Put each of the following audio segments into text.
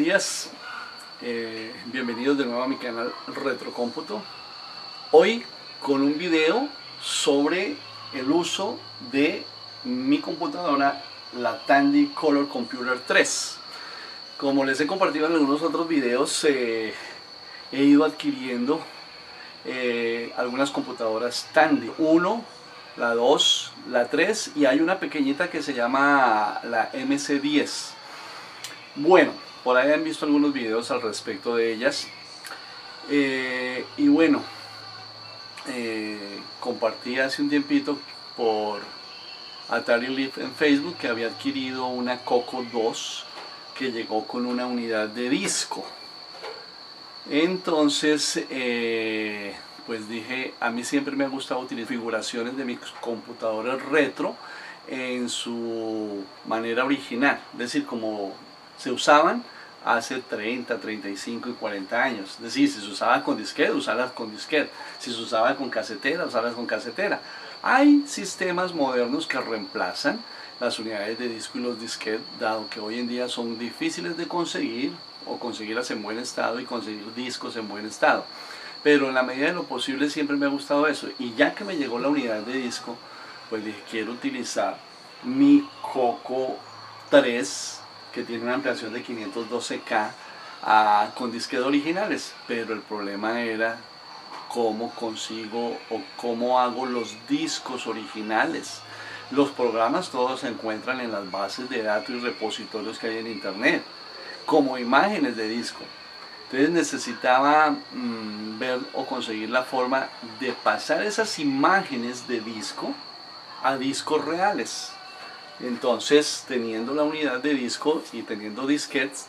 días, bienvenidos de nuevo a mi canal Retrocómputo. Hoy con un video sobre el uso de mi computadora, la Tandy Color Computer 3. Como les he compartido en algunos otros videos, he ido adquiriendo algunas computadoras Tandy 1, la 2, la 3 y hay una pequeñita que se llama la MC10. Bueno, por ahí han visto algunos videos al respecto de ellas. Y bueno, compartí hace un tiempito por Atari Live en Facebook que había adquirido una Coco 2 que llegó con una unidad de disco. Entonces, pues dije, a mí siempre me ha gustado utilizar configuraciones de mis computadoras retro en su manera original, es decir, como se usaban hace 30, 35 y 40 años. Es decir, si se usaba con disquete, usarlas con disquete. Si se usaba con casetera, usarlas con casetera. Hay sistemas modernos que reemplazan las unidades de disco y los disquetes, dado que hoy en día son difíciles de conseguir, o conseguirlas en buen estado y conseguir discos en buen estado. Pero en la medida de lo posible siempre me ha gustado eso. Y ya que me llegó la unidad de disco, pues dije, quiero utilizar mi Coco 3, que tiene una ampliación de 512K con disquetes originales, pero el problema era cómo consigo o cómo hago los discos originales. Los programas todos se encuentran en las bases de datos y repositorios que hay en internet, como imágenes de disco. Entonces necesitaba ver o conseguir la forma de pasar esas imágenes de disco a discos reales. Entonces, teniendo la unidad de disco y teniendo disquetes,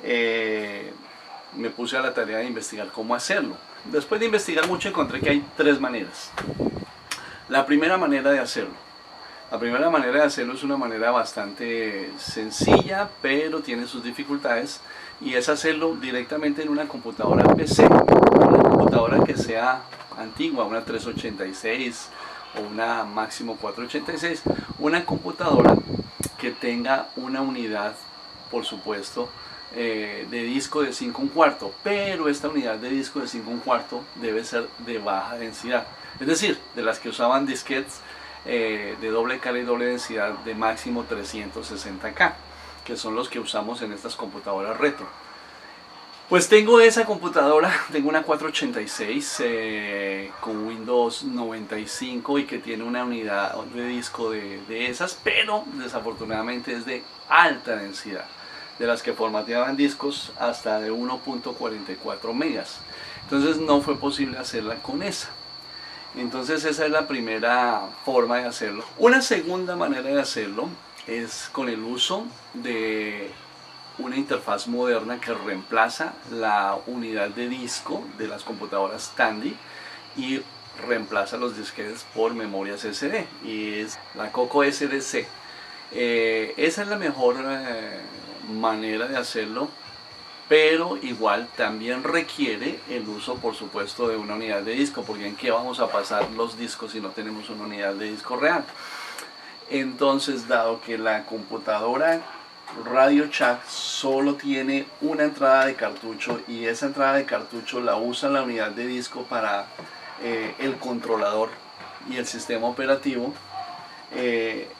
me puse a la tarea de investigar cómo hacerlo. Después de investigar mucho encontré que hay tres maneras. La primera manera de hacerlo es una manera bastante sencilla, pero tiene sus dificultades, y es hacerlo directamente en una computadora PC, una computadora que sea antigua, una 386 o una máximo 486, una computadora que tenga una unidad, por supuesto, de disco de 5 1/4, pero esta unidad de disco de 5 1/4 debe ser de baja densidad, es decir, de las que usaban disquetes de doble cara y doble densidad de máximo 360K, que son los que usamos en estas computadoras retro. Pues tengo esa computadora, tengo una 486 con Windows 95 y que tiene una unidad de disco de esas, pero desafortunadamente es de alta densidad, de las que formateaban discos hasta de 1.44 megas. Entonces no fue posible hacerla con esa. Entonces esa es la primera forma de hacerlo. Una segunda manera de hacerlo es con el uso de una interfaz moderna que reemplaza la unidad de disco de las computadoras Tandy y reemplaza los disquetes por memorias SD, y es la Coco SDC. Esa es la mejor manera de hacerlo, pero igual también requiere el uso, por supuesto, de una unidad de disco, porque ¿en qué vamos a pasar los discos si no tenemos una unidad de disco real? Entonces, dado que la computadora Radio Shack solo tiene una entrada de cartucho y esa entrada de cartucho la usa la unidad de disco para el controlador y el sistema operativo,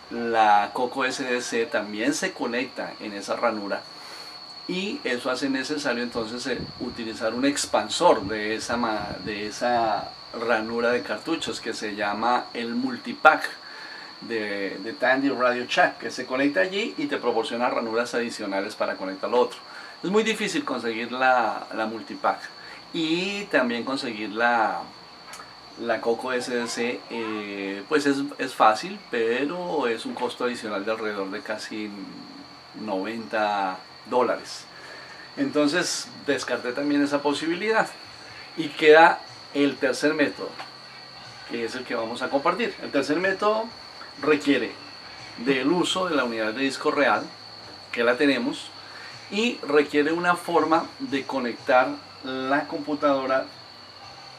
la Coco SDC también se conecta en esa ranura, y eso hace necesario entonces utilizar un expansor de esa ranura de cartuchos que se llama el multipack de Tandy Radio Shack, que se conecta allí y te proporciona ranuras adicionales para conectar lo otro. Es muy difícil conseguir la multipack, y también conseguir la Coco SDC pues es fácil, pero es un costo adicional de alrededor de casi $90. Entonces descarté también esa posibilidad y queda el tercer método, que es el que vamos a compartir. El tercer método requiere del uso de la unidad de disco real, que la tenemos, y requiere una forma de conectar la computadora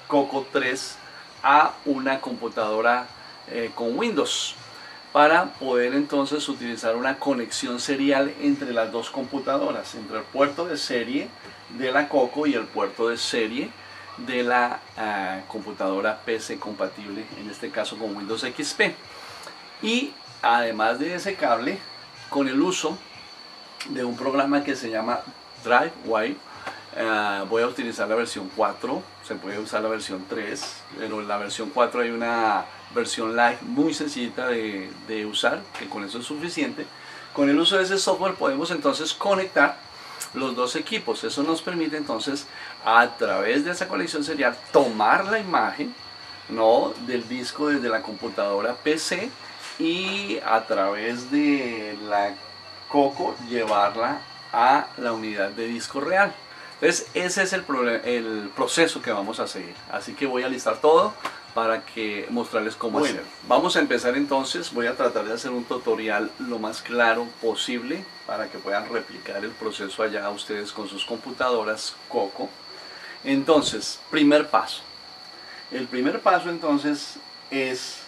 Coco 3 a una computadora con Windows. para poder entonces utilizar una conexión serial entre las dos computadoras, entre el puerto de serie de la Coco y el puerto de serie de la computadora PC compatible, en este caso con Windows XP. Y además de ese cable, con el uso de un programa que se llama DriveWire, voy a utilizar la versión 4, se puede usar la versión 3, pero en la versión 4 hay una versión light muy sencilla de usar, que con eso es suficiente. Con el uso de ese software podemos entonces conectar los dos equipos. Eso nos permite entonces, a través de esa conexión serial, tomar la imagen, ¿no?, del disco desde la computadora PC y a través de la Coco llevarla a la unidad de disco real. Entonces ese es el proceso que vamos a seguir. Así que voy a listar todo para que mostrarles cómo hacerlo. Vamos a empezar entonces. Voy a tratar de hacer un tutorial lo más claro posible para que puedan replicar el proceso allá ustedes con sus computadoras Coco. Entonces, primer paso. El primer paso entonces es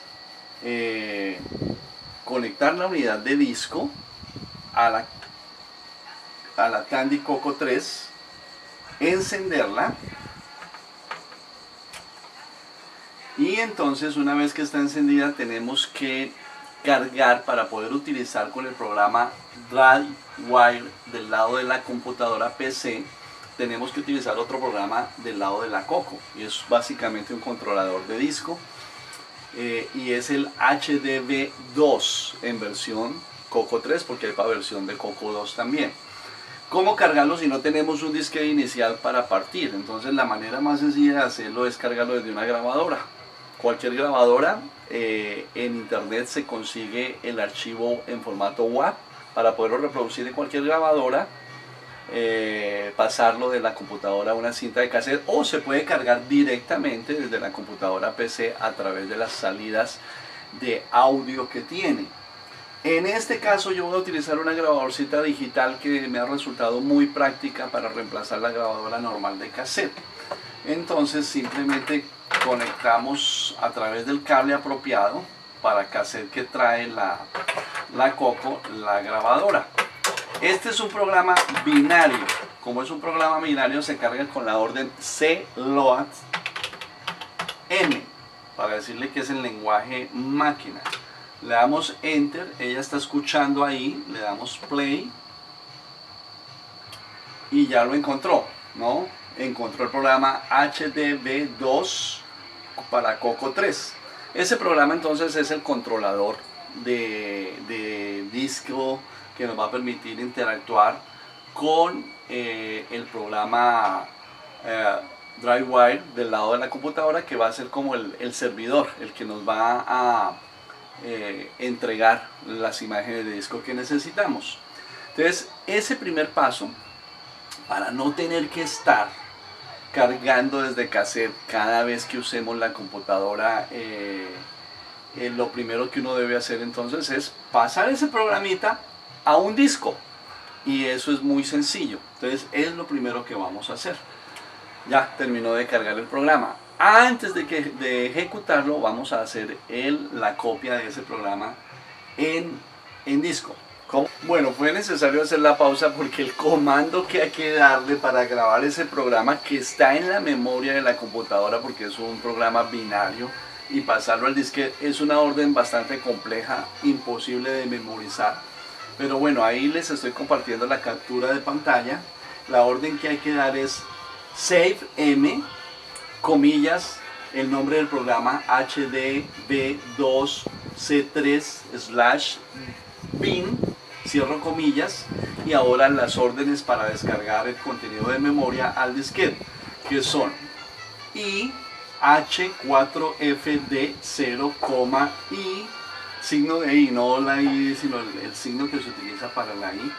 conectar la unidad de disco a la Tandy Coco 3, encenderla, y entonces una vez que está encendida tenemos que cargar para poder utilizar con el programa DriveWire del lado de la computadora PC. Tenemos que utilizar otro programa del lado de la Coco y es básicamente un controlador de disco, y es el HDV2 en versión Coco 3, porque hay para versión de Coco 2 también. ¿Cómo cargarlo si no tenemos un disquete inicial para partir? Entonces la manera más sencilla de hacerlo es cargarlo desde una grabadora. Cualquier grabadora, en internet se consigue el archivo en formato WAV para poderlo reproducir en cualquier grabadora, pasarlo de la computadora a una cinta de cassette, o se puede cargar directamente desde la computadora PC a través de las salidas de audio que tiene. En este caso yo voy a utilizar una grabadorcita digital que me ha resultado muy práctica para reemplazar la grabadora normal de cassette. Entonces simplemente conectamos a través del cable apropiado para cassette que trae la Coco la grabadora. Este es un programa binario. Como es un programa binario, se carga con la orden CLOAD M, para decirle que es el lenguaje máquina. Le damos enter, ella está escuchando ahí, le damos play y ya lo encontró, ¿no? Encontró el programa HDV2 para Coco 3. Ese programa entonces es el controlador de disco que nos va a permitir interactuar con el programa DriveWire del lado de la computadora, que va a ser como el servidor, el que nos va a entregar las imágenes de disco que necesitamos. Entonces ese primer paso, para no tener que estar cargando desde cassette cada vez que usemos la computadora, lo primero que uno debe hacer entonces es pasar ese programita a un disco, y eso es muy sencillo. Entonces es lo primero que vamos a hacer. Ya terminó de cargar el programa. Antes de ejecutarlo, vamos a hacer la copia de ese programa en disco. ¿Cómo? Bueno, fue necesario hacer la pausa porque el comando que hay que darle para grabar ese programa, que está en la memoria de la computadora porque es un programa binario, y pasarlo al disquete, es una orden bastante compleja, imposible de memorizar. Pero bueno, ahí les estoy compartiendo la captura de pantalla. La orden que hay que dar es Save M, comillas, el nombre del programa HDV2C3/bin, cierro comillas, y ahora las órdenes para descargar el contenido de memoria al disquete, que son IH4FD0, I, signo de I, no la I, sino el signo que se utiliza para la I,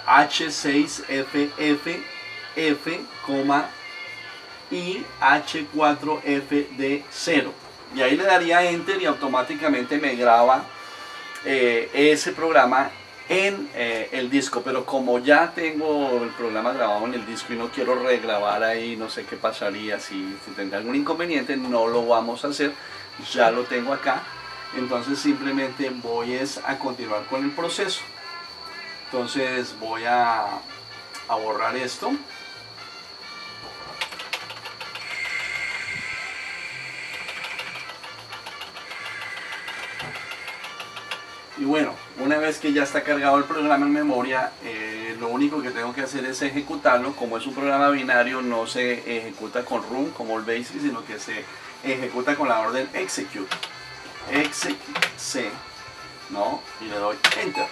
H6FF, F, y H4FD0, y ahí le daría enter y automáticamente me graba ese programa en el disco. Pero como ya tengo el programa grabado en el disco y no quiero regrabar ahí, no sé qué pasaría, si tendrá algún inconveniente, no lo vamos a hacer, ya lo tengo acá. Entonces simplemente voy a continuar con el proceso. Entonces voy a borrar esto. Y bueno, una vez que ya está cargado el programa en memoria, lo único que tengo que hacer es ejecutarlo. Como es un programa binario, no se ejecuta con run como el BASIC, sino que se ejecuta con la orden execute. Execute, ¿no? Y le doy enter.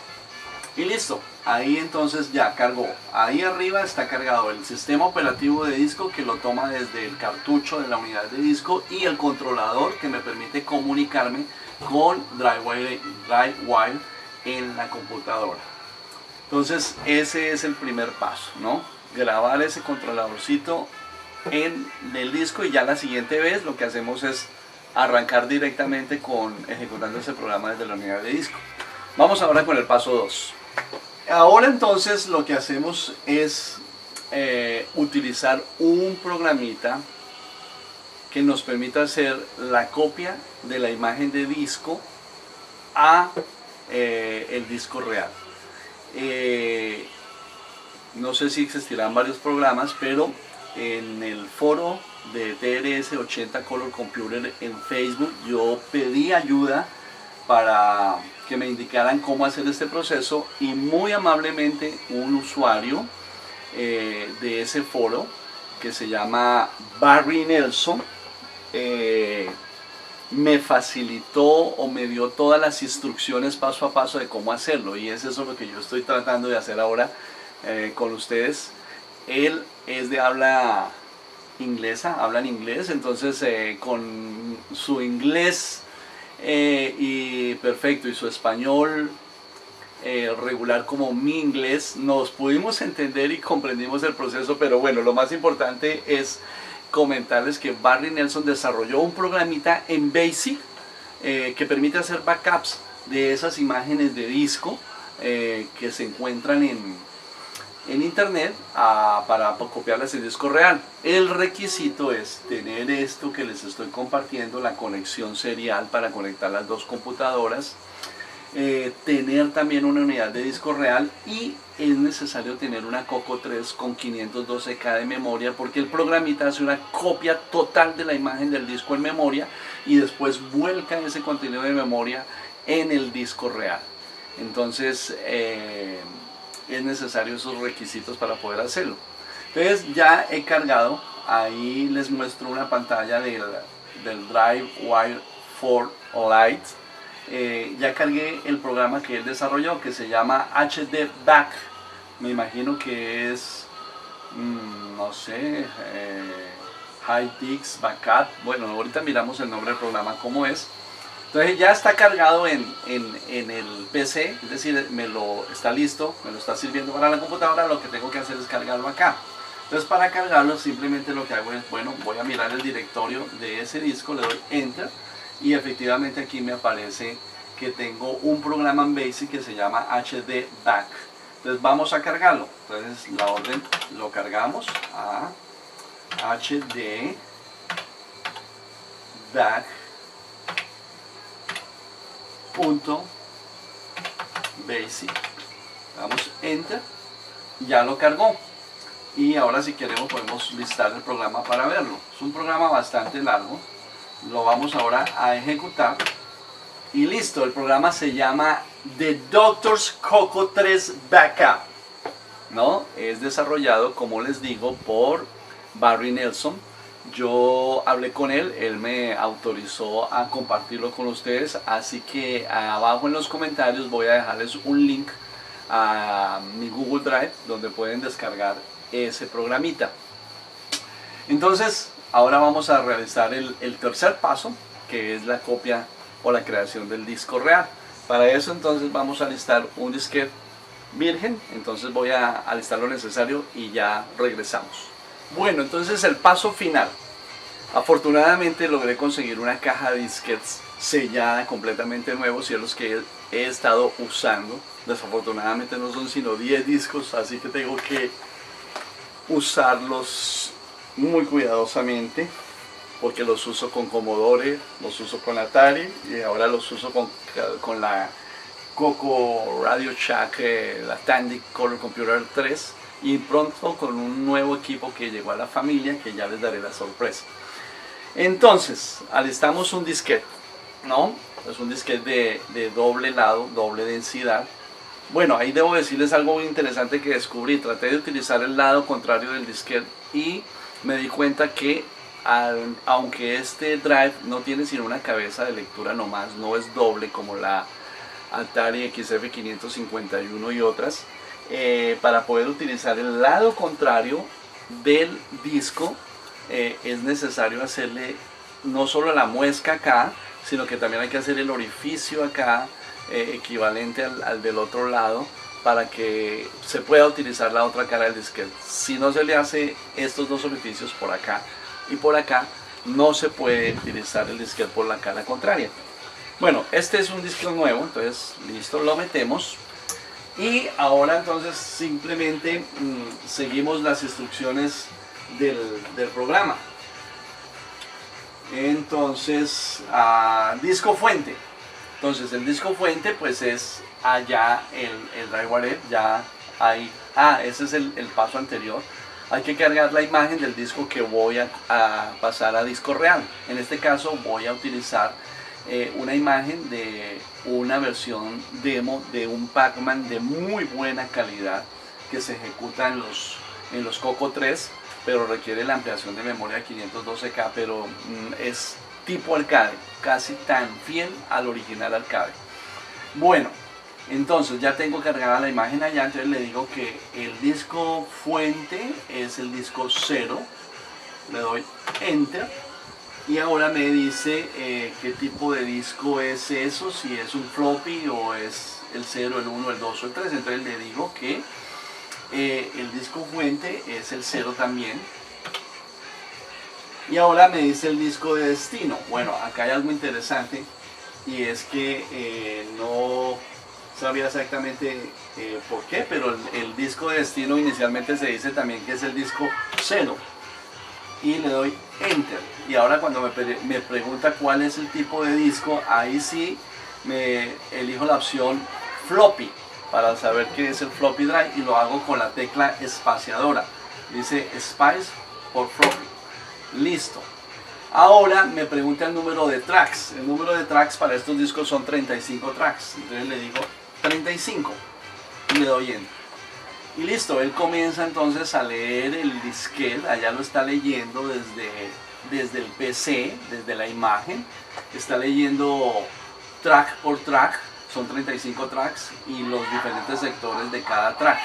Y listo. Ahí entonces ya cargó. Ahí arriba está cargado el sistema operativo de disco, que lo toma desde el cartucho de la unidad de disco, y el controlador que me permite comunicarme con DriveWire en la computadora. Entonces ese es el primer paso, ¿no? Grabar ese controladorcito en el disco, y ya la siguiente vez lo que hacemos es arrancar directamente ejecutando ese programa desde la unidad de disco. Vamos ahora con el paso 2. Ahora entonces lo que hacemos es utilizar un programita que nos permita hacer la copia de la imagen de disco a el disco real. No sé si existirán varios programas, pero en el foro de TRS-80 Color Computer en Facebook yo pedí ayuda para que me indicaran cómo hacer este proceso, y muy amablemente un usuario de ese foro, que se llama Barry Nelson, me facilitó o me dio todas las instrucciones paso a paso de cómo hacerlo, y es eso lo que yo estoy tratando de hacer ahora con ustedes. Él es de habla inglesa, habla en inglés, entonces con su inglés y perfecto, y su español regular como mi inglés, nos pudimos entender y comprendimos el proceso. Pero bueno, lo más importante es comentarles que Barry Nelson desarrolló un programita en BASIC que permite hacer backups de esas imágenes de disco que se encuentran en internet para copiarlas en disco real. El requisito es tener esto que les estoy compartiendo, la conexión serial para conectar las dos computadoras, tener también una unidad de disco real, y es necesario tener una Coco 3 con 512K de memoria, porque el programita hace una copia total de la imagen del disco en memoria y después vuelca ese contenido de memoria en el disco real. Entonces es necesario esos requisitos para poder hacerlo. Entonces ya he cargado, ahí les muestro una pantalla del DriveWire 4 Lite. Ya cargué el programa que él desarrolló, que se llama HD Back. Me imagino que es, no sé, High Dix Backup. Bueno, ahorita miramos el nombre del programa cómo es. Entonces ya está cargado en el PC, es decir, está listo, me lo está sirviendo para la computadora. Lo que tengo que hacer es cargarlo acá. Entonces para cargarlo simplemente lo que hago es, bueno, voy a mirar el directorio de ese disco, le doy Enter, y efectivamente aquí me aparece que tengo un programa en BASIC que se llama HD Back. Entonces vamos a cargarlo. Entonces la orden lo cargamos a HD Back .basic, damos enter, ya lo cargó, y ahora si queremos podemos listar el programa para verlo. Es un programa bastante largo, lo vamos ahora a ejecutar y listo. El programa se llama The Doctor's Coco 3 Backup, ¿no? Es desarrollado, como les digo, por Barry Nelson. Yo hablé con él, él me autorizó a compartirlo con ustedes, así que abajo en los comentarios voy a dejarles un link a mi Google Drive donde pueden descargar ese programita. Entonces ahora vamos a realizar el tercer paso, que es la copia o la creación del disco real. Para eso entonces vamos a alistar un disquete virgen. Entonces voy a alistar lo necesario y ya regresamos. Bueno, entonces el paso final. Afortunadamente logré conseguir una caja de disquetes sellada completamente nuevos, y es los que he estado usando. Desafortunadamente no son sino 10 discos, así que tengo que usarlos muy cuidadosamente. porque los uso con Commodore, los uso con Atari y ahora los uso con la Coco Radio Shack, la Tandy Color Computer 3 y pronto con un nuevo equipo que llegó a la familia que ya les daré la sorpresa. Entonces, alistamos un disquete, ¿no? Es un disquete de doble lado, doble densidad. Bueno, ahí debo decirles algo muy interesante que descubrí. Traté de utilizar el lado contrario del disquete y me di cuenta que aunque este drive no tiene sino una cabeza de lectura nomás, no es doble como la Atari XF551 y otras, para poder utilizar el lado contrario del disco es necesario hacerle no solo la muesca acá, sino que también hay que hacer el orificio acá equivalente al del otro lado para que se pueda utilizar la otra cara del disquete. Si no se le hace estos dos orificios por acá y por acá, no se puede utilizar el disquete por la cara contraria. Bueno, este es un disco nuevo, entonces listo, lo metemos y ahora entonces simplemente seguimos las instrucciones del programa. Entonces, disco fuente. Entonces el disco fuente pues es allá el drive ya hay. Ese es el paso anterior. Hay que cargar la imagen del disco que voy a pasar a disco real. En este caso voy a utilizar una imagen de una versión demo de un Pac-Man de muy buena calidad que se ejecuta en los Coco 3, pero requiere la ampliación de memoria 512K, pero es tipo arcade, casi tan fiel al original arcade. Bueno, entonces ya tengo cargada la imagen allá, entonces le digo que el disco fuente es el disco 0, le doy Enter y ahora me dice qué tipo de disco es eso, si es un floppy o es el 0, el 1, el 2 o el 3, entonces le digo que el disco fuente es el 0 también. Y ahora me dice el disco de destino. Bueno, acá hay algo interesante y es que no sabía exactamente por qué, pero el disco de destino inicialmente se dice también que es el disco 0 y le doy Enter y ahora cuando me pregunta cuál es el tipo de disco, ahí sí me elijo la opción floppy para saber qué es el floppy drive y lo hago con la tecla espaciadora, dice Spice por floppy. Listo. Ahora me pregunta el número de tracks. El número de tracks para estos discos son 35 tracks. Entonces le digo 35 y le doy Enter. Y listo, él comienza entonces a leer el disquete. Allá lo está leyendo desde el PC, desde la imagen. Está leyendo track por track. Son 35 tracks y los diferentes sectores de cada track.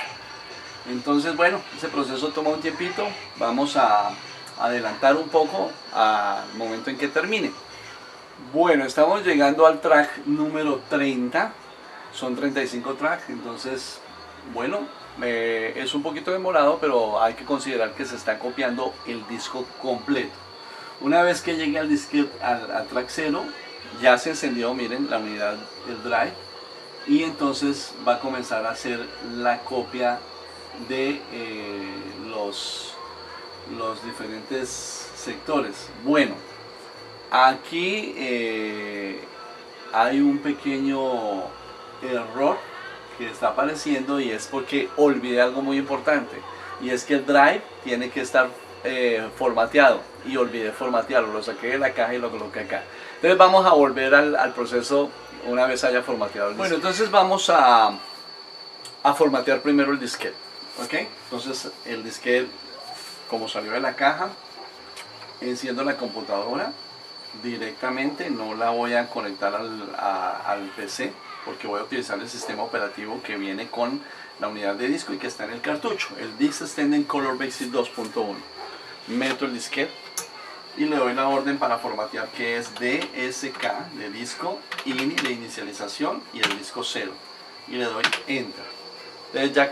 Entonces, bueno, ese proceso toma un tiempito. Vamos a adelantar un poco al momento en que termine. Bueno, estamos llegando al track número 30, son 35 tracks, entonces, bueno, es un poquito demorado, pero hay que considerar que se está copiando el disco completo. Una vez que llegue al disquete, al track 0, ya se encendió, miren, la unidad del drive, y entonces va a comenzar a hacer la copia de los diferentes sectores. Bueno, aquí hay un pequeño error que está apareciendo y es porque olvidé algo muy importante y es que el drive tiene que estar formateado y olvidé formatearlo, lo saqué de la caja y lo coloqué acá. Entonces vamos a volver al proceso una vez haya formateado el disquete. Bueno, entonces vamos a formatear primero el disquete, ¿ok? Entonces el disquete, como salió de la caja, enciendo la computadora directamente, no la voy a conectar al PC porque voy a utilizar el sistema operativo que viene con la unidad de disco y que está en el cartucho, el Disk Extended Color Basic 2.1. Meto el disquete y le doy la orden para formatear, que es DSK de disco de inicialización y el disco 0 y le doy Enter. Entonces ya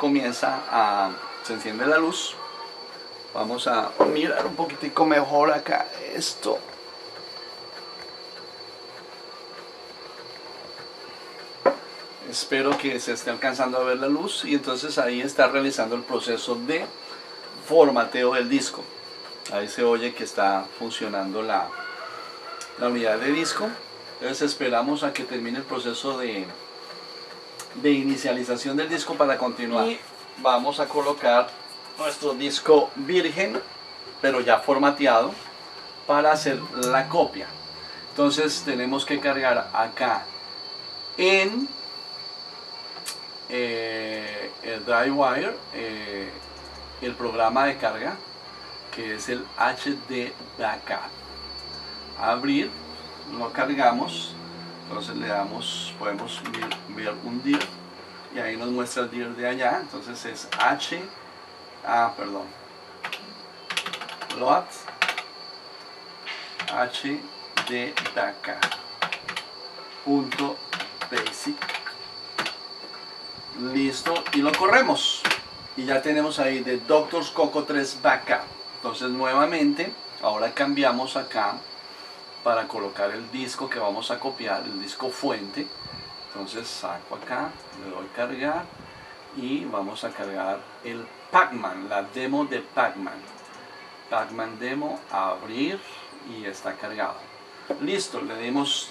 se enciende la luz. Vamos a mirar un poquitico mejor acá esto. Espero que se esté alcanzando a ver la luz y entonces ahí está realizando el proceso de formateo del disco. Ahí se oye que está funcionando la unidad de disco. Entonces esperamos a que termine el proceso de inicialización del disco para continuar. Y vamos a colocar nuestro disco virgen, pero ya formateado, para hacer la copia. Entonces tenemos que cargar acá en el DriveWire el programa de carga, que es el HD Backup. Abrir, lo cargamos, entonces le damos, podemos ver un dir y ahí nos muestra el dir de allá. Entonces es load HD Backup .basic. Listo, y lo corremos y ya tenemos ahí de Doctors Coco 3 Backup. Entonces nuevamente ahora cambiamos acá para colocar el disco que vamos a copiar, el disco fuente. Entonces saco acá, le doy cargar y vamos a cargar el Pac-Man, la demo de Pac-Man. Pac-Man demo, abrir, y está cargado. Listo, le dimos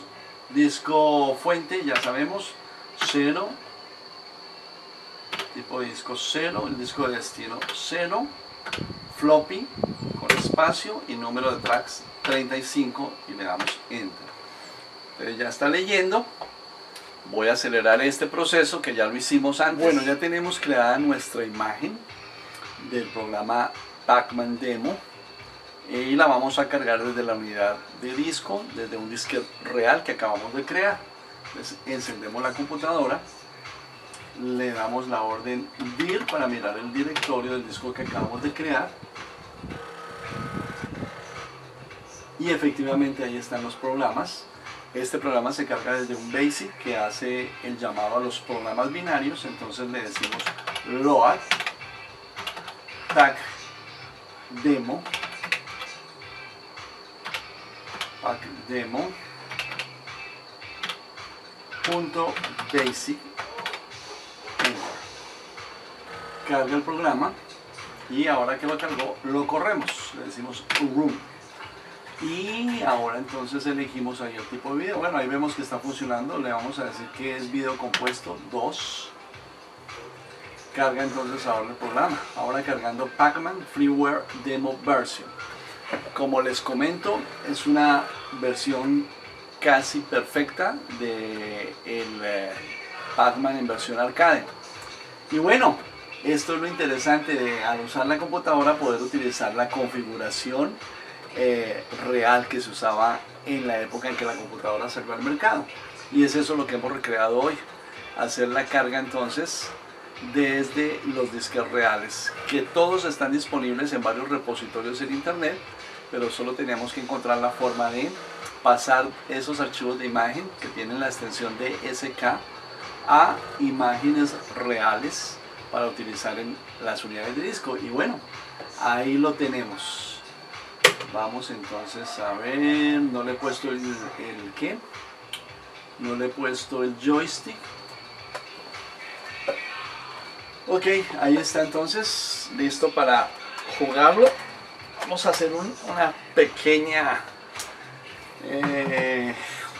disco fuente, ya sabemos, 0, tipo de disco 0, el disco de destino 0, floppy con espacio y número de tracks 35 y le damos enter. Entonces ya está leyendo. Voy a acelerar este proceso que ya lo hicimos antes. Bueno, ya tenemos creada nuestra imagen del programa Pac-Man Demo y la vamos a cargar desde la unidad de disco, desde un disquete real que acabamos de crear. Entonces encendemos la computadora, le damos la orden dir para mirar el directorio del disco que acabamos de crear y efectivamente ahí están los programas. Este programa se carga desde un BASIC que hace el llamado a los programas binarios. Entonces le decimos load pack demo punto basic, carga el programa y ahora que lo cargó lo corremos, le decimos run. Y ahora entonces elegimos ahí el tipo de video. Bueno, ahí vemos que está funcionando. Le vamos a decir que es video compuesto 2. Carga entonces ahora el programa. Ahora cargando Pac-Man Freeware Demo Version. Como les comento, es una versión casi perfecta de el Pac-Man en versión arcade. Y bueno, esto es lo interesante de, al usar la computadora, poder utilizar la configuración real que se usaba en la época en que la computadora salió al mercado. Y es eso lo que hemos recreado hoy, hacer la carga entonces desde los disquetes reales, que todos están disponibles en varios repositorios en internet, pero solo teníamos que encontrar la forma de pasar esos archivos de imagen que tienen la extensión de SK a imágenes reales para utilizar en las unidades de disco. Y bueno, ahí lo tenemos. Vamos entonces a ver, no le he puesto el ¿qué? No le he puesto el joystick. Ok, ahí está entonces, listo para jugarlo. Vamos a hacer una pequeña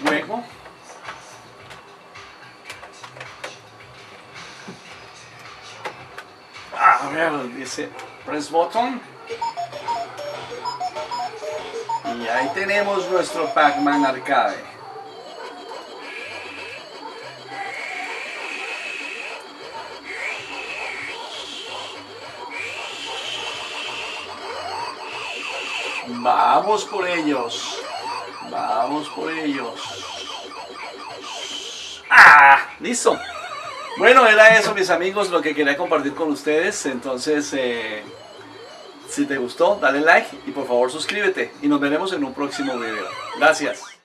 juego. A ver, dice press button. Y ahí tenemos nuestro Pac-Man arcade. Vamos por ellos. Vamos por ellos. ¡Ah! Listo. Bueno, era eso, mis amigos, lo que quería compartir con ustedes. Entonces, si te gustó, dale like y por favor suscríbete. Y nos veremos en un próximo video. Gracias.